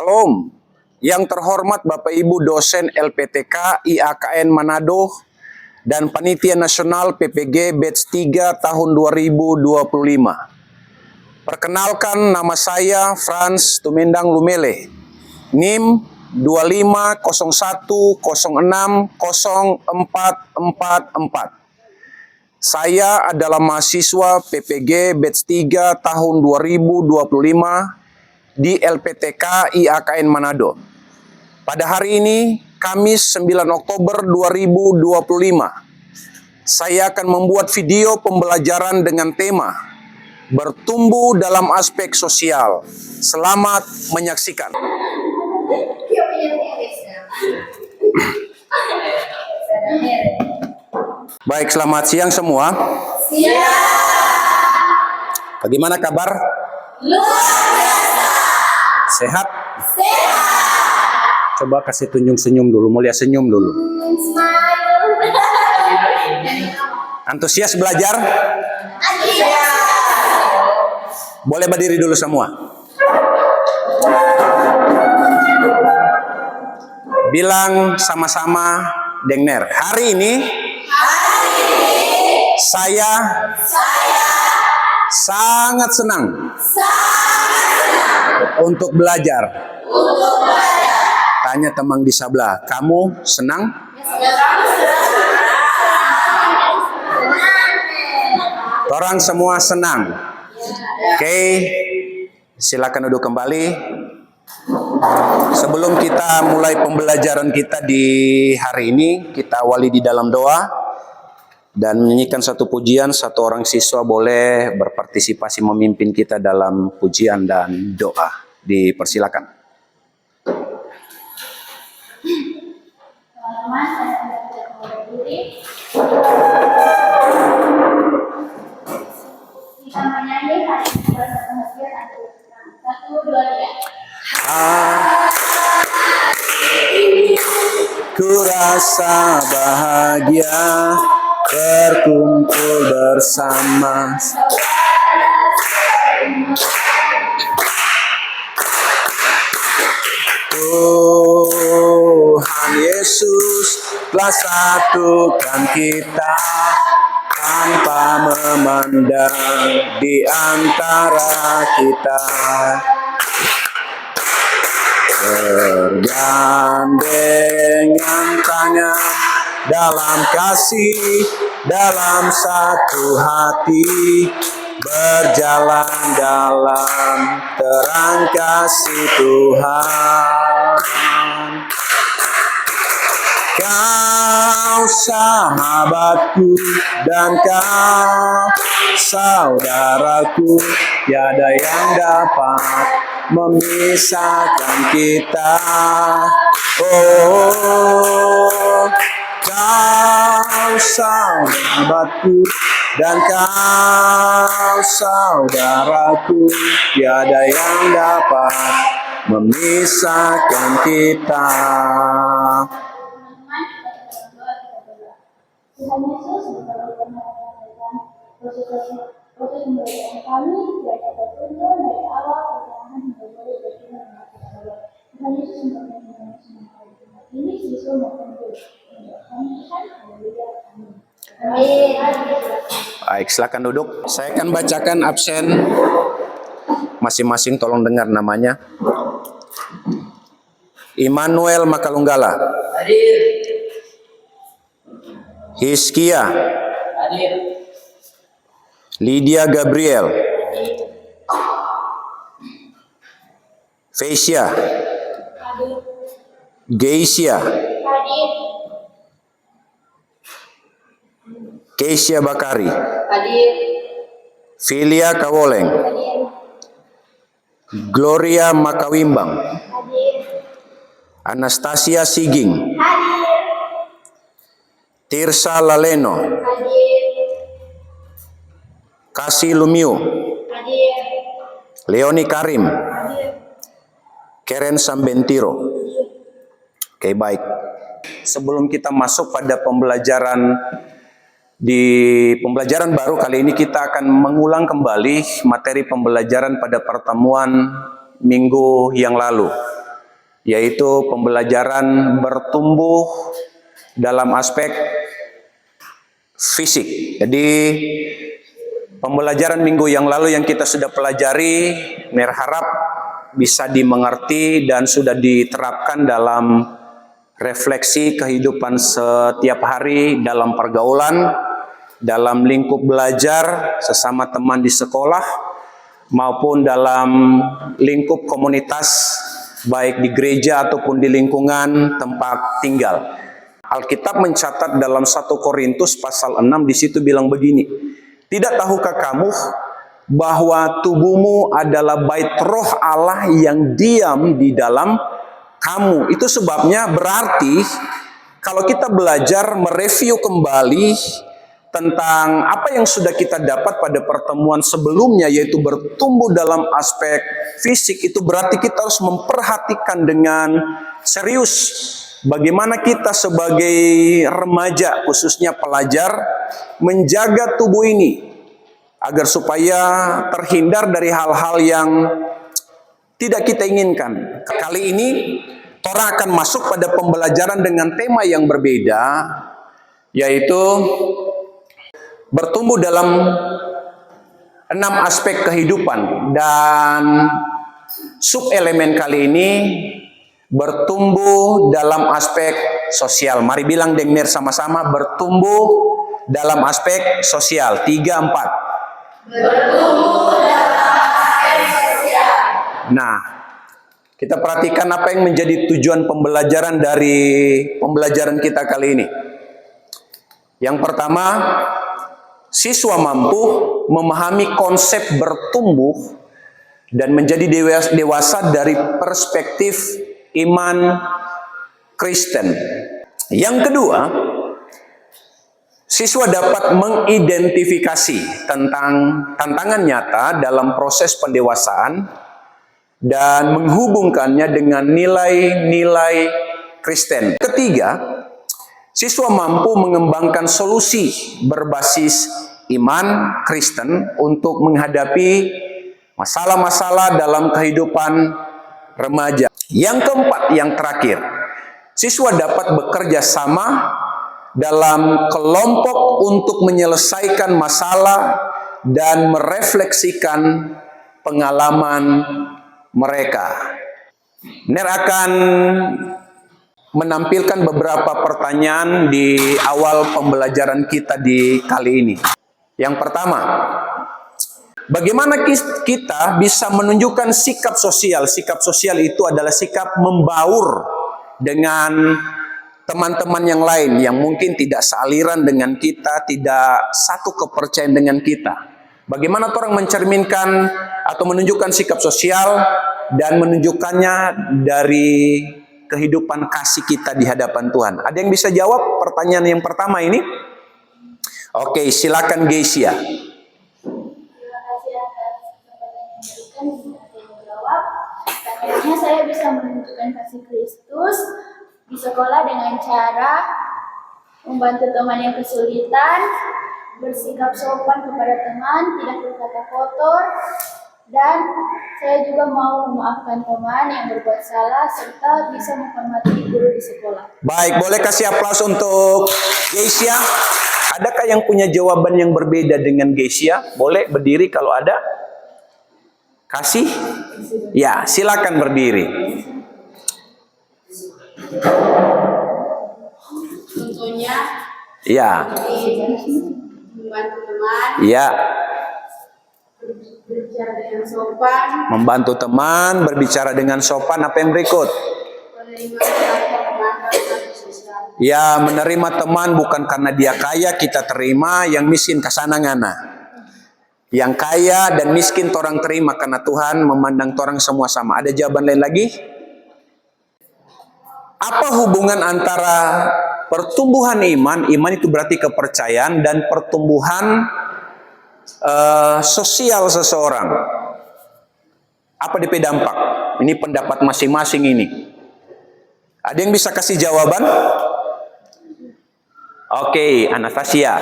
Salam. Yang terhormat Bapak Ibu dosen LPTK IAKN Manado dan Panitia Nasional PPG Batch 3 tahun 2025. Perkenalkan, nama saya Frans Tumendang Lumele, NIM 2501060444. Saya adalah mahasiswa PPG Batch 3 tahun 2025 di LPTK IAKN Manado. Pada hari ini, Kamis 9 Oktober 2025, saya akan membuat video pembelajaran dengan tema bertumbuh dalam aspek sosial. Selamat menyaksikan. Baik, selamat siang semua. Siang. Bagaimana kabar? Luar biasa. Sehat? Sehat. Coba kasih tunjuk senyum dulu, mulia senyum dulu. Smile. Antusias belajar? Iya. Boleh berdiri dulu semua. Bilang sama-sama Dengner. Hari ini saya sangat senang untuk belajar. Tanya teman di sebelah, kamu senang? Orang semua senang. Oke, silakan duduk kembali. Sebelum kita mulai pembelajaran kita di hari ini, kita awali di dalam doa dan menyanyikan satu pujian. Satu orang siswa boleh berpartisipasi memimpin kita dalam pujian dan doa. Dipersilakan. Teman-teman, saya tidak berdiri. Kita menyanyi hari ini bersama hadiah satu. 1, 2, 3. Ku rasa bahagia berkumpul bersama. Tuhan Yesus telah satukan kita tanpa memandang di antara kita. Bergandengan tangan dalam kasih, dalam satu hati, berjalan dalam terang kasih Tuhan. Kau sahabatku dan kau saudaraku, tiada yang dapat memisahkan kita. Oh, kau sahabatku dan kau saudaraku, tiada yang dapat memisahkan kita. Tuhan Yesus berkata proses pembelajaran kami belajar bertumbuh dari awal perjalanan hingga boleh berjumpa dengan Allah. Tuhan Yesus memberkati semua ini siswa maupun guru. Baik, silakan duduk. Saya akan bacakan absen masing-masing, tolong dengar namanya. Immanuel Makalunggala. Hadir. Hiskia. Hadir. Lydia Gabriel. Feisha. Geisha. Keisha Bakari. Hadir. Filia Kawoleng. Gloria Makawimbang. Hadir. Anastasia Siging. Hadir. Tirsa Laleno. Hadir. Kasih Lumiu. Hadir. Leoni Karim. Hadir. Keren Sambentiro. Oke, baik. Sebelum kita masuk pada pembelajaran baru kali ini, kita akan mengulang kembali materi pembelajaran pada pertemuan minggu yang lalu. yaitu pembelajaran bertumbuh dalam aspek fisik. Jadi pembelajaran minggu yang lalu yang kita sudah pelajari, Mer harap bisa dimengerti dan sudah diterapkan dalam refleksi kehidupan setiap hari dalam pergaulan, dalam lingkup belajar sesama teman di sekolah, maupun dalam lingkup komunitas, baik di gereja ataupun di lingkungan tempat tinggal. Alkitab mencatat dalam 1 Korintus pasal 6 di situ bilang begini, "Tidak tahukah kamu bahwa tubuhmu adalah bait roh Allah yang diam di dalam kamu?" Itu sebabnya berarti kalau kita belajar mereview kembali tentang apa yang sudah kita dapat pada pertemuan sebelumnya, yaitu bertumbuh dalam aspek fisik, itu berarti kita harus memperhatikan dengan serius bagaimana kita sebagai remaja, khususnya pelajar, menjaga tubuh ini agar supaya terhindar dari hal-hal yang tidak kita inginkan. Kali ini Torah akan masuk pada pembelajaran dengan tema yang berbeda, yaitu bertumbuh dalam 6 aspek kehidupan, dan subelemen kali ini bertumbuh dalam aspek sosial. Mari bilang dengar sama-sama, bertumbuh dalam aspek sosial. 3, 4. Bertumbuh dalam aspek sosial. Nah, kita perhatikan apa yang menjadi tujuan pembelajaran dari pembelajaran kita kali ini. Yang pertama, siswa mampu memahami konsep bertumbuh dan menjadi dewasa dari perspektif iman Kristen. Yang kedua, siswa dapat mengidentifikasi tentang tantangan nyata dalam proses pendewasaan dan menghubungkannya dengan nilai-nilai Kristen. Ketiga, siswa mampu mengembangkan solusi berbasis iman Kristen untuk menghadapi masalah-masalah dalam kehidupan remaja. Yang keempat, yang terakhir, siswa dapat bekerja sama dalam kelompok untuk menyelesaikan masalah dan merefleksikan pengalaman mereka. Ner akan menampilkan beberapa pertanyaan di awal pembelajaran kita di kali ini. Yang pertama, bagaimana kita bisa menunjukkan sikap sosial? Sikap sosial itu adalah sikap membaur dengan teman-teman yang lain yang mungkin tidak sealiran dengan kita, tidak satu kepercayaan dengan kita. Bagaimana orang mencerminkan atau menunjukkan sikap sosial dan menunjukkannya dari kehidupan kasih kita di hadapan Tuhan? Ada yang bisa jawab pertanyaan yang pertama ini? Oke, silakan Geisia. Terima kasih atas kesempatan yang diberikan untuk saya menjawab. Pertanyaannya, saya bisa menunjukkan kasih Kristus di sekolah dengan cara membantu teman yang kesulitan, bersikap sopan kepada teman, tidak berkata kotor, dan saya juga mau memaafkan teman yang berbuat salah serta bisa menghormati guru di sekolah. Baik, boleh kasih aplaus untuk Geisia. Adakah yang punya jawaban yang berbeda dengan Geisia? Boleh berdiri kalau ada. Kasih? Ya, silakan berdiri. Contohnya, Ya, membantu teman, ya. berbicara dengan sopan, Membantu teman, berbicara dengan sopan. Apa yang berikut? menerima teman dan sosial. Ya, menerima teman bukan karena dia kaya kita terima, yang miskin kasana ngana. Yang kaya dan miskin torang terima karena Tuhan memandang torang semua sama. Ada jawaban lain lagi? Apa hubungan antara pertumbuhan iman, iman itu berarti kepercayaan, dan pertumbuhan sosial seseorang? Apa DP dampak? Ini pendapat masing-masing ini. Ada yang bisa kasih jawaban? Oke, Anastasia.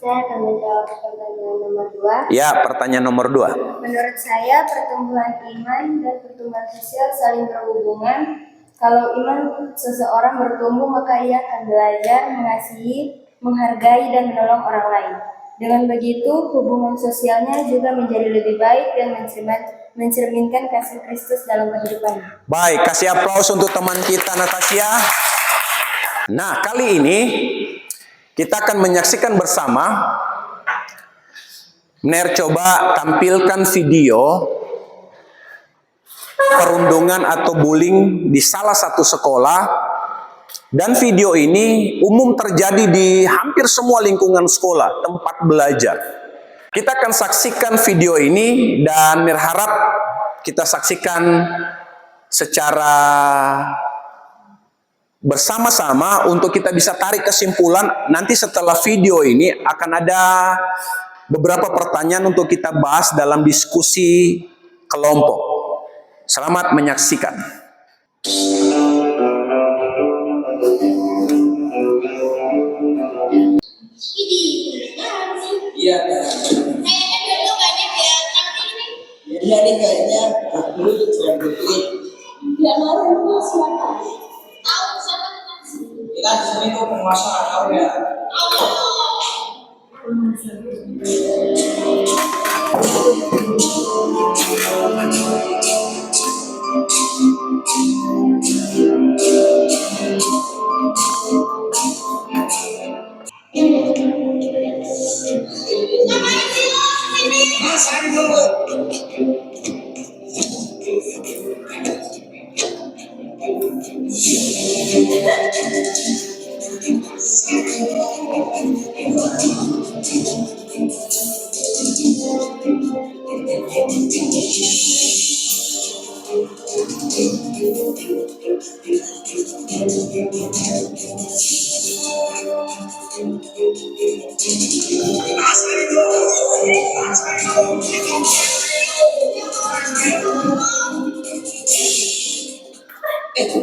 Saya akan menjawab pertanyaan nomor 2. Ya, pertanyaan nomor 2. Menurut saya, pertumbuhan iman dan pertumbuhan sosial saling berhubungan. Kalau iman seseorang bertumbuh, maka ia akan belajar mengasihi, menghargai, dan menolong orang lain. Dengan begitu, hubungan sosialnya juga menjadi lebih baik dan mencerminkan kasih Kristus dalam kehidupannya. Baik, kasih aplaus untuk teman kita Natasha. Nah, kali ini kita akan menyaksikan bersama. Ner, coba tampilkan video perundungan atau bullying di salah satu sekolah. Dan video ini umum terjadi di hampir semua lingkungan sekolah, tempat belajar. Kita akan saksikan video ini dan Ner harap kita saksikan secara bersama-sama untuk kita bisa tarik kesimpulan. Nanti setelah video ini akan ada beberapa pertanyaan untuk kita bahas dalam diskusi kelompok. Selamat menyaksikan. Iya. Kayaknya dulu banyak ya. Iya nih kayaknya dulu sudah betul. Dia baru siapa? Tahu siapa? Kita di sini tuh penguasa tahu ya. Masa dulu.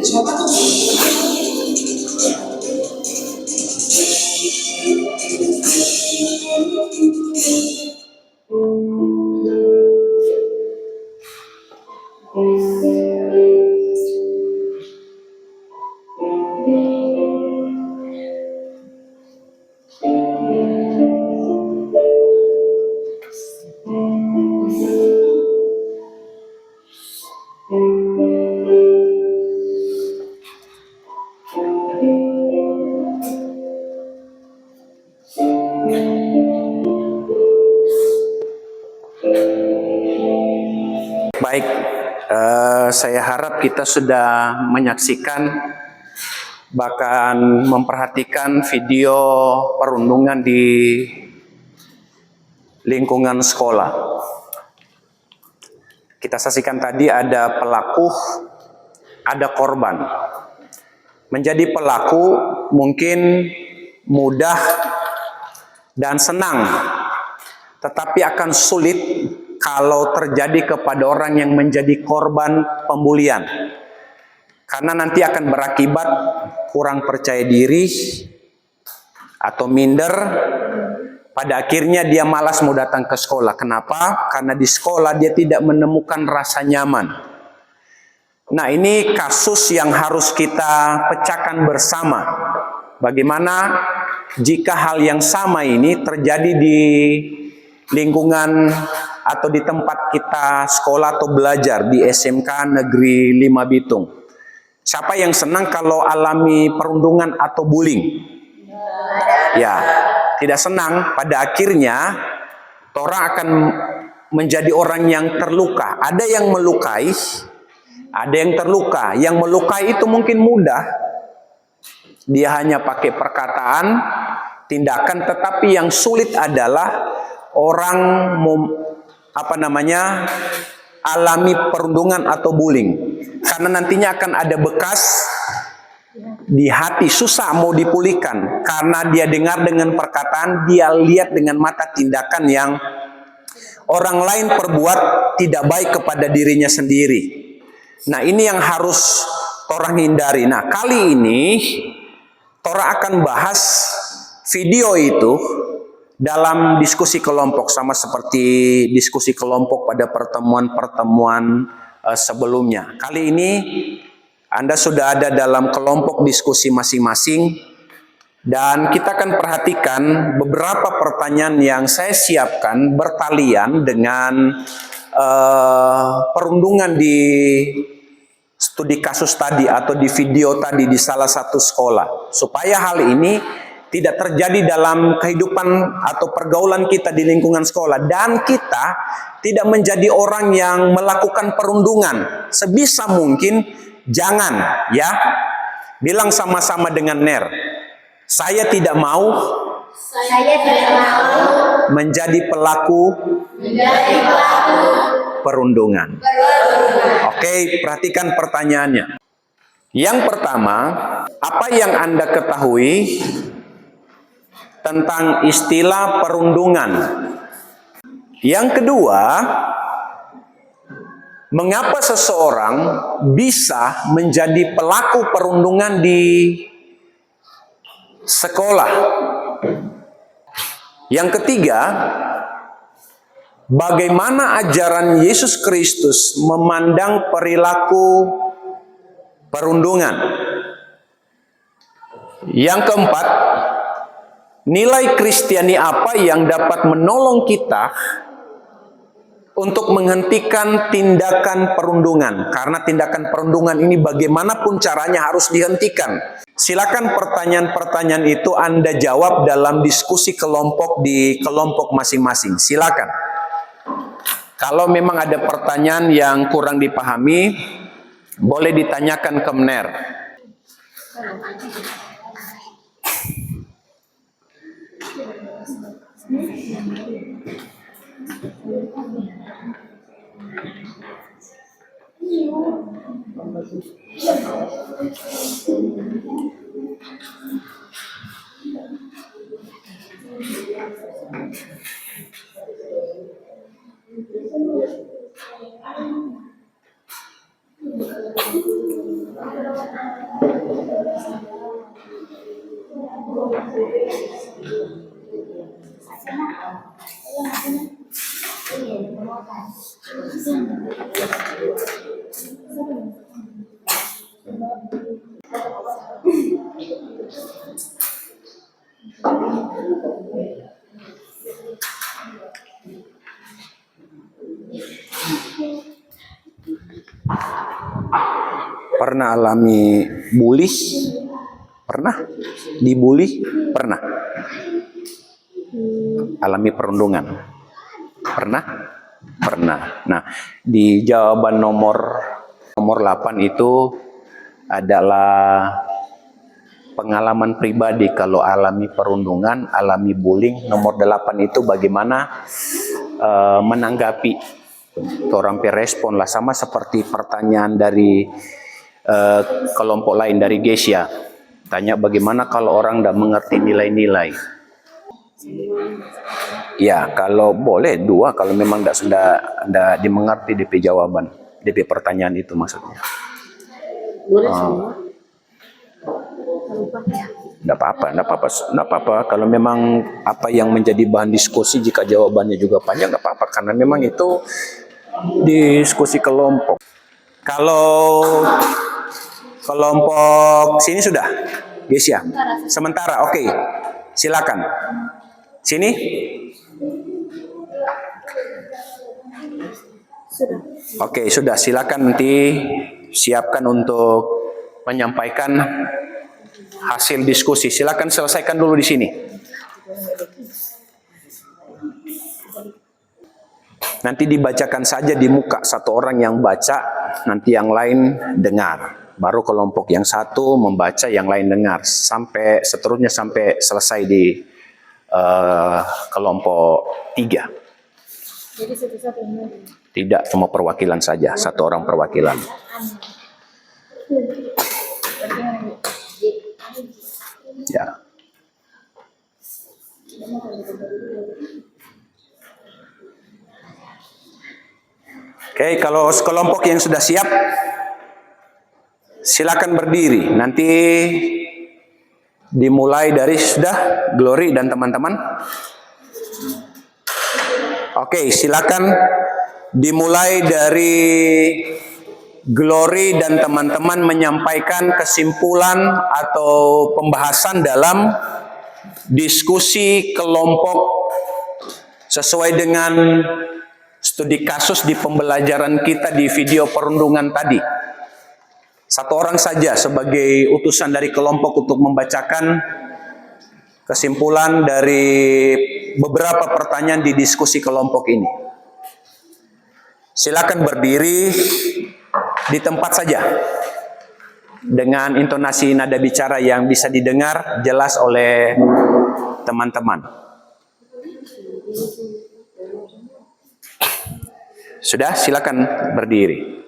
Siapa tuh? Baik, saya harap kita sudah menyaksikan bahkan memperhatikan video perundungan di lingkungan sekolah. Kita saksikan tadi ada pelaku, ada korban. Menjadi pelaku mungkin mudah dan senang, tetapi akan sulit kalau terjadi kepada orang yang menjadi korban pembulian. Karena nanti akan berakibat kurang percaya diri atau minder. Pada akhirnya dia malas mau datang ke sekolah. Kenapa? Karena di sekolah dia tidak menemukan rasa nyaman. Nah, ini kasus yang harus kita pecahkan bersama. Bagaimana jika hal yang sama ini terjadi di lingkungan atau di tempat kita sekolah atau belajar di SMK Negeri 5 Bitung. Siapa yang senang kalau alami perundungan atau bullying? Ya, tidak senang. Pada akhirnya orang akan menjadi orang yang terluka. Ada yang melukai, ada yang terluka. Yang melukai itu mungkin mudah. Dia hanya pakai perkataan, tindakan, tetapi yang sulit adalah orang alami perundungan atau bullying. Karena nantinya akan ada bekas di hati, susah mau dipulihkan. Karena dia dengar dengan perkataan, dia lihat dengan mata tindakan yang orang lain perbuat tidak baik kepada dirinya sendiri. Nah, ini yang harus orang hindari. Nah, kali ini orang akan bahas video itu dalam diskusi kelompok, sama seperti diskusi kelompok pada pertemuan-pertemuan sebelumnya. Kali ini Anda sudah ada dalam kelompok diskusi masing-masing, dan kita akan perhatikan beberapa pertanyaan yang saya siapkan bertalian dengan perundungan di studi kasus tadi atau di video tadi di salah satu sekolah, supaya hal ini tidak terjadi dalam kehidupan atau pergaulan kita di lingkungan sekolah, dan kita tidak menjadi orang yang melakukan perundungan. Sebisa mungkin jangan, ya. Bilang sama-sama dengan Ner, saya tidak mau menjadi pelaku perundungan. Oke, perhatikan pertanyaannya. Yang pertama, apa yang Anda ketahui tentang istilah perundungan? Yang kedua, mengapa seseorang bisa menjadi pelaku perundungan di sekolah? Yang ketiga, bagaimana ajaran Yesus Kristus memandang perilaku perundungan? Yang keempat, nilai Kristiani apa yang dapat menolong kita untuk menghentikan tindakan perundungan? Karena tindakan perundungan ini bagaimanapun caranya harus dihentikan. Silakan pertanyaan-pertanyaan itu Anda jawab dalam diskusi kelompok di kelompok masing-masing. Silakan. Kalau memang ada pertanyaan yang kurang dipahami, boleh ditanyakan ke Mner. Pernah alami bully? Pernah? Dibully? Pernah? Alami perundungan? Pernah? Pernah. Nah, di jawaban nomor 8 itu adalah pengalaman pribadi kalau alami perundungan, alami bullying. Nomor 8 itu bagaimana menanggapi. Orang respon lah, sama seperti pertanyaan dari kelompok lain dari Gesia. Tanya bagaimana kalau orang tidak mengerti nilai-nilai. Ya, kalau boleh 2, kalau memang tidak dimengerti DP jawaban, DP pertanyaan itu maksudnya. Boleh semua. Tidak apa-apa. Kalau memang apa yang menjadi bahan diskusi, jika jawabannya juga panjang, tidak apa-apa. Karena memang itu diskusi kelompok. Kalau kelompok sini sudah, Gesia. Sementara, oke. Silakan. Sini. Oke, sudah. Silakan nanti siapkan untuk menyampaikan hasil diskusi. Silakan selesaikan dulu di sini. Nanti dibacakan saja di muka, satu orang yang baca, nanti yang lain dengar. Baru kelompok yang satu membaca, yang lain dengar. Sampai seterusnya sampai selesai di kelompok 3. Jadi satu-satunya. Tidak, cuma perwakilan saja, satu orang perwakilan. Ya. Oke, kalau kelompok yang sudah siap, silakan berdiri. Nanti dimulai dari sudah Glory dan teman-teman. Oke, silakan dimulai dari Glory dan teman-teman menyampaikan kesimpulan atau pembahasan dalam diskusi kelompok sesuai dengan studi kasus di pembelajaran kita di video perundungan tadi. Satu orang saja sebagai utusan dari kelompok untuk membacakan kesimpulan dari beberapa pertanyaan di diskusi kelompok ini. Silakan berdiri di tempat saja dengan intonasi nada bicara yang bisa didengar jelas oleh teman-teman. Sudah, silakan berdiri.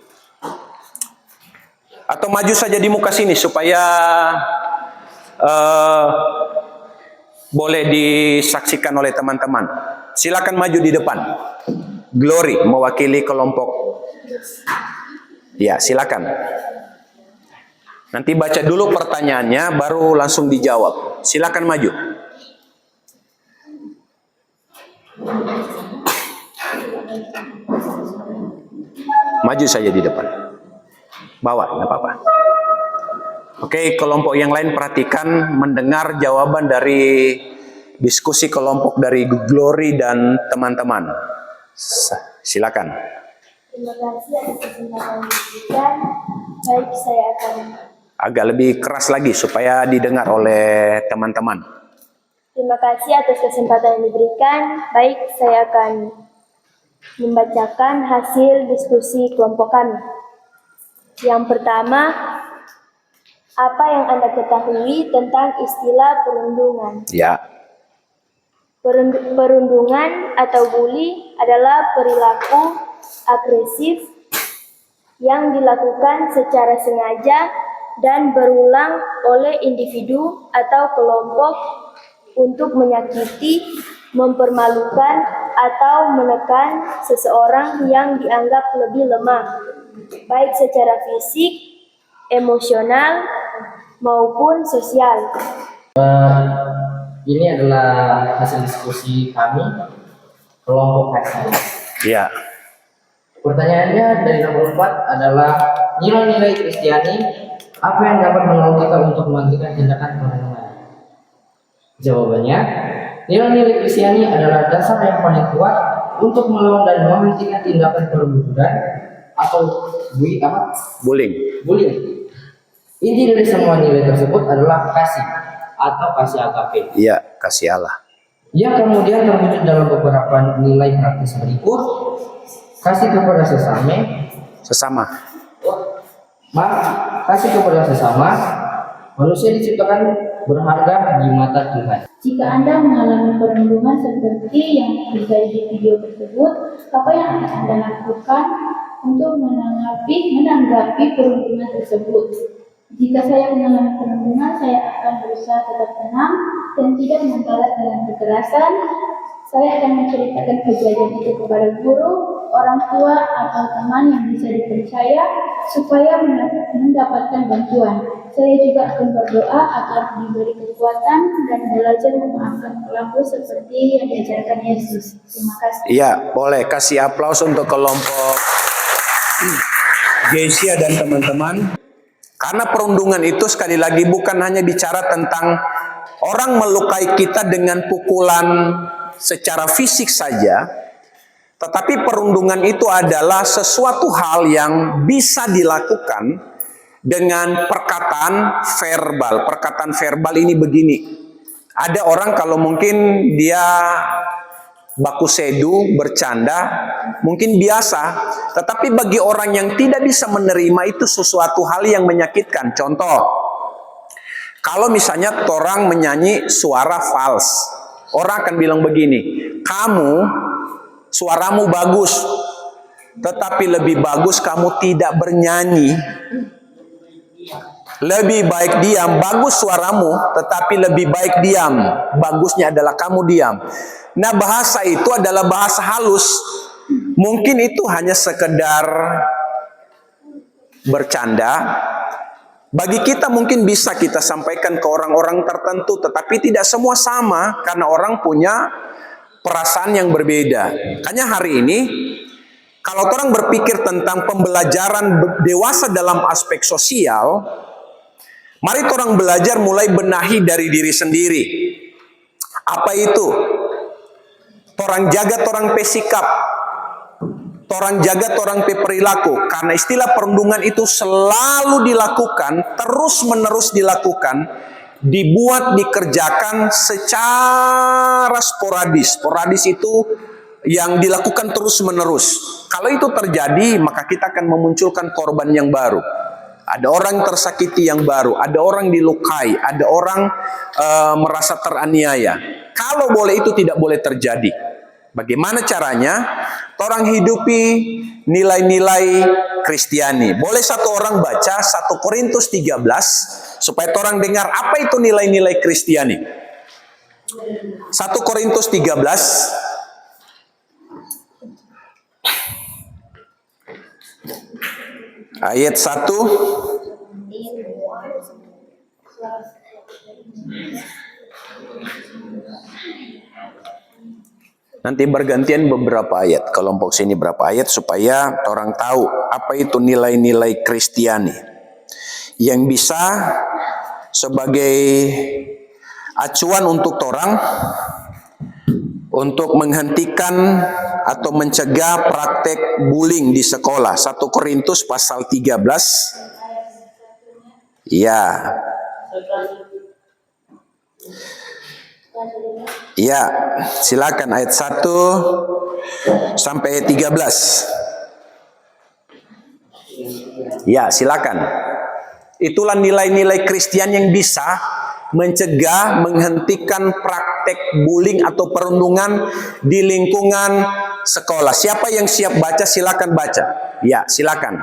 Atau maju saja di muka sini supaya boleh disaksikan oleh teman-teman. Silakan maju di depan. Glory mewakili kelompok. Ya, silakan. Nanti baca dulu pertanyaannya, baru langsung dijawab. Silakan maju. Maju saja di depan. Bawa, nggak apa-apa. Oke, kelompok yang lain perhatikan mendengar jawaban dari diskusi kelompok dari Glory dan teman-teman. Silakan. Terima kasih atas kesempatan yang diberikan. Baik, saya akan Agak lebih keras lagi supaya didengar oleh teman-teman. Terima kasih atas kesempatan yang diberikan. Baik, saya akan membacakan hasil diskusi kelompok kami. Yang pertama, apa yang Anda ketahui tentang istilah perundungan? Ya, Perundungan atau bully adalah perilaku agresif yang dilakukan secara sengaja dan berulang oleh individu atau kelompok untuk menyakiti, mempermalukan, atau menekan seseorang yang dianggap lebih lemah, baik secara fisik, emosional, maupun sosial. Ini adalah hasil diskusi kami kelompok hasil. ya. Pertanyaannya dari nomor 4 adalah nilai-nilai Kristiani apa yang dapat menolong kita untuk menghentikan tindakan perundungan? Jawabannya, nilai-nilai Kristiani adalah dasar yang paling kuat untuk melawan dan menghentikan tindakan perburuan atau Bullying. bullying. Inti dari semua nilai tersebut adalah kasih atau kasih agape. Iya, kasih Allah. Yang kemudian terwujud dalam beberapa nilai praktis berikut: kasih kepada Sesama. kasih kepada sesama. Manusia diciptakan berharga di mata Tuhan. Jika Anda mengalami perundungan seperti yang terjadi di video tersebut, apa yang akan Anda lakukan untuk menanggapi perundungan tersebut? Jika saya mengalami perundungan, saya akan berusaha tetap tenang dan tidak membalas dengan kekerasan. Saya akan menceritakan kejadian itu kepada guru, orang tua, atau teman yang bisa dipercaya supaya mendapatkan bantuan. Saya juga akan berdoa agar diberi kekuatan dan belajar memaafkan pelaku seperti yang diajarkan Yesus. Terima kasih. Iya, boleh kasih aplaus untuk kelompok Gesia dan teman-teman. Karena perundungan itu sekali lagi bukan hanya bicara tentang orang melukai kita dengan pukulan secara fisik saja, tetapi perundungan itu adalah sesuatu hal yang bisa dilakukan dengan perkataan verbal. Perkataan verbal ini begini. Ada orang kalau mungkin dia baku sedu, bercanda, mungkin biasa. Tetapi bagi orang yang tidak bisa menerima itu sesuatu hal yang menyakitkan. Contoh, kalau misalnya orang menyanyi suara fals, orang akan bilang begini, kamu suaramu bagus, tetapi lebih bagus kamu tidak bernyanyi. Lebih baik diam, bagus suaramu, tetapi lebih baik diam. Bagusnya adalah kamu diam. Nah, bahasa itu adalah bahasa halus. Mungkin itu hanya sekedar bercanda. Bagi kita mungkin bisa kita sampaikan ke orang-orang tertentu, tetapi tidak semua sama karena orang punya perasaan yang berbeda. Makanya hari ini kalau orang berpikir tentang pembelajaran dewasa dalam aspek sosial, mari orang belajar mulai benahi dari diri sendiri. Apa itu? Orang jaga orang pesikap, orang jaga orang perilaku. Karena istilah perundungan itu selalu dilakukan, terus menerus dilakukan, dibuat, dikerjakan secara sporadis. Sporadis itu yang dilakukan terus menerus. Kalau itu terjadi, maka kita akan memunculkan korban yang baru. Ada orang tersakiti yang baru, ada orang dilukai, ada orang merasa teraniaya. Kalau boleh itu tidak boleh terjadi. Bagaimana caranya? Orang hidupi nilai-nilai Kristiani. Boleh satu orang baca 1 Korintus 13 supaya orang dengar apa itu nilai-nilai Kristiani. 1 Korintus 13 ayat 1. Nanti bergantian beberapa ayat, kelompok sini berapa ayat supaya orang tahu apa itu nilai-nilai Kristiani yang bisa sebagai acuan untuk orang untuk menghentikan atau mencegah praktek bullying di sekolah. 1 Korintus pasal 13. Ya. Ya, silakan ayat 1 sampai 13. Ya, silakan. Itulah nilai-nilai Kristen yang bisa mencegah, menghentikan praktek bullying atau perundungan di lingkungan sekolah. Siapa yang siap baca, silakan baca. Ya, silakan.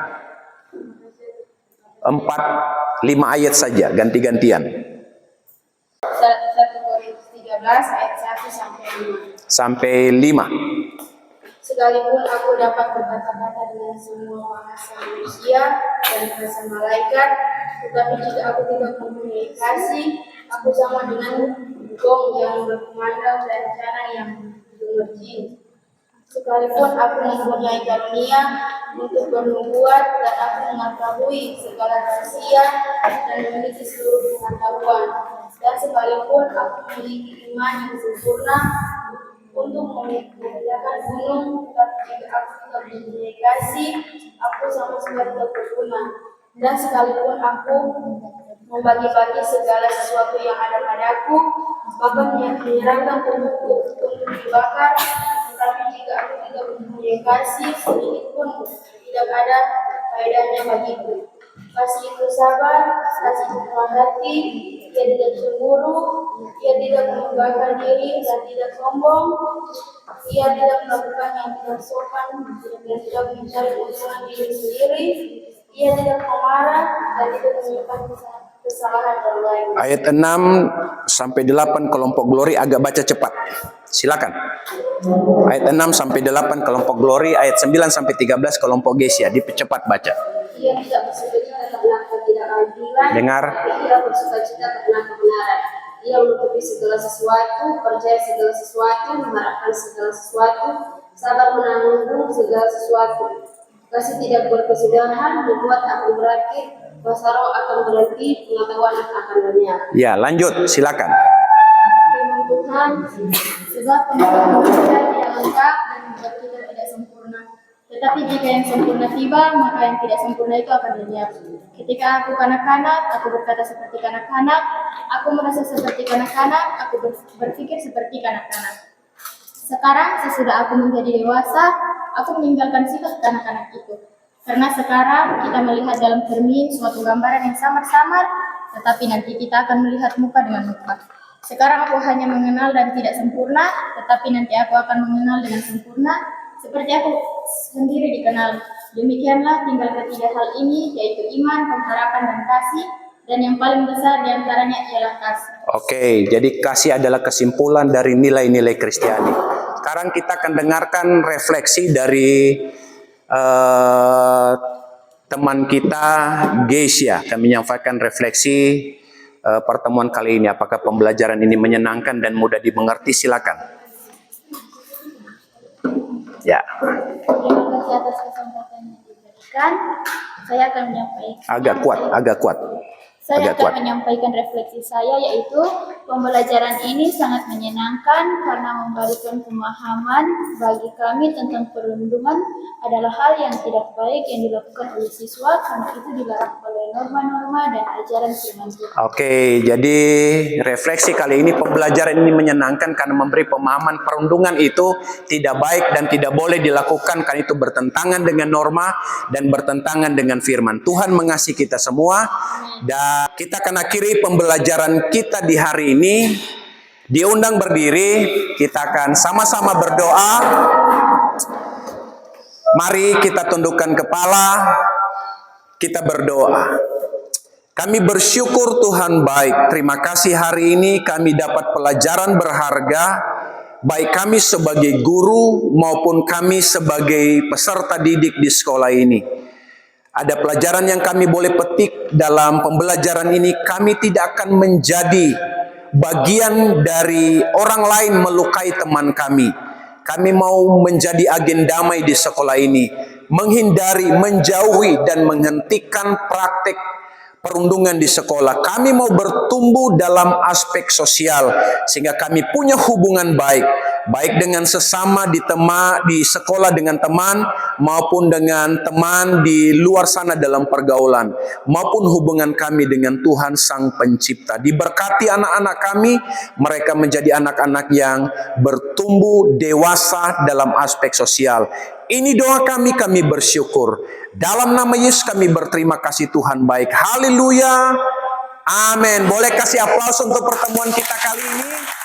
4-5 ayat saja, ganti-gantian. 1 Korintus 13 ayat 1 sampai 5. Sampai 5. Sekalipun aku dapat berkata-kata dengan semua bahasa manusia dan bahasa malaikat, tetapi jika aku tidak mempunyai kasih, aku sama dengan gong yang berkumandang dan canang yang gemercik. Sekalipun aku mempunyai karunia untuk bernubuat dan aku mengetahui segala rahasia dan memiliki seluruh pengetahuan, dan sekalipun aku memiliki iman yang sempurna untuk memindahkan gunung, tetapi jika aku tidak mempunyai kasih, aku sama sekali tidak berguna. Dan sekalipun aku membagi-bagi segala sesuatu yang ada padaku, bahkan menyerahkan tubuhku untuk dibakar, tetapi jika aku tidak mempunyai kasih, sedikit pun tidak ada faedahnya bagiku. Kasih itu sabar, kasih itu murah hati, ia tidak cemburu, ia tidak membanggakan diri dan tidak sombong, ia tidak melakukan yang tidak sopan dan tidak mencari keuntungan diri sendiri, ia tidak memarah dan tidak menyimpan kesalahan orang lain. Ayat 6 sampai 8 kelompok Glory agak baca cepat. Silakan. Ayat 6 sampai 8 kelompok Glory, ayat 9 sampai 13 kelompok Gesia. Dipercepat baca. Ia tidak bersukacita karena ketidakadilan, Dengar. tapi ia bersukacita karena kebenaran. Ia menutupi segala sesuatu, percaya segala sesuatu, mengharapkan segala sesuatu, sabar menanggung segala sesuatu. Kasih tidak berkesudahan, membuat akan berakhir, bahasa roh akan berhenti, pengetahuan akan lenyap. Ya, lanjut, silakan. Firman Tuhan, sebab pengetahuan manusia tidak lengkap dan membuat kita tidak sempurna. Tetapi jika yang sempurna tiba, maka yang tidak sempurna itu akan lenyap. Ketika aku kanak-kanak, aku berkata seperti kanak-kanak, aku merasa seperti kanak-kanak, aku berpikir seperti kanak-kanak. Sekarang sesudah aku menjadi dewasa, aku meninggalkan sifat kanak-kanak itu. Karena sekarang kita melihat dalam cermin suatu gambaran yang samar-samar, tetapi nanti kita akan melihat muka dengan muka. Sekarang aku hanya mengenal dan tidak sempurna, tetapi nanti aku akan mengenal dengan sempurna, seperti aku sendiri dikenal. Demikianlah tinggal ketiga hal ini, yaitu iman, pengharapan, dan kasih. Dan yang paling besar diantaranya ialah kasih. Oke, jadi kasih adalah kesimpulan dari nilai-nilai Kristiani. Sekarang kita akan dengarkan refleksi dari teman kita Gesia. Kami menyampaikan refleksi pertemuan kali ini. Apakah pembelajaran ini menyenangkan dan mudah dimengerti? Silakan. Ya, Terima kasih atas kesempatan yang diberikan. Saya akan menyampaikan. agak kuat. Saya Agak akan kuat. menyampaikan refleksi saya, yaitu pembelajaran ini sangat menyenangkan karena memberikan pemahaman bagi kami tentang perundungan adalah hal yang tidak baik yang dilakukan oleh siswa karena itu dilarang oleh norma-norma dan ajaran firman Tuhan. Oke, jadi refleksi kali ini pembelajaran ini menyenangkan karena memberi pemahaman perundungan itu tidak baik dan tidak boleh dilakukan karena itu bertentangan dengan norma dan bertentangan dengan firman. Tuhan mengasihi kita semua dan kita akan akhiri pembelajaran kita di hari ini. Diundang berdiri, kita akan sama-sama berdoa. Mari kita tundukkan kepala, kita berdoa. Kami bersyukur Tuhan baik. Terima kasih hari ini kami dapat pelajaran berharga. Baik kami sebagai guru maupun kami sebagai peserta didik di sekolah ini. Ada pelajaran yang kami boleh petik dalam pembelajaran ini. Kami tidak akan menjadi bagian dari orang lain melukai teman kami. Kami mau menjadi agen damai di sekolah ini. Menghindari, menjauhi, dan menghentikan praktek perundungan di sekolah. Kami mau bertumbuh dalam aspek sosial sehingga kami punya hubungan baik, baik dengan sesama di sekolah dengan teman maupun dengan teman di luar sana dalam pergaulan, maupun hubungan kami dengan Tuhan Sang Pencipta. Diberkati anak-anak kami, mereka menjadi anak-anak yang bertumbuh dewasa dalam aspek sosial. Ini doa kami bersyukur. Dalam nama Yesus kami berterima kasih Tuhan baik. Haleluya. Amin. Boleh kasih aplaus untuk pertemuan kita kali ini.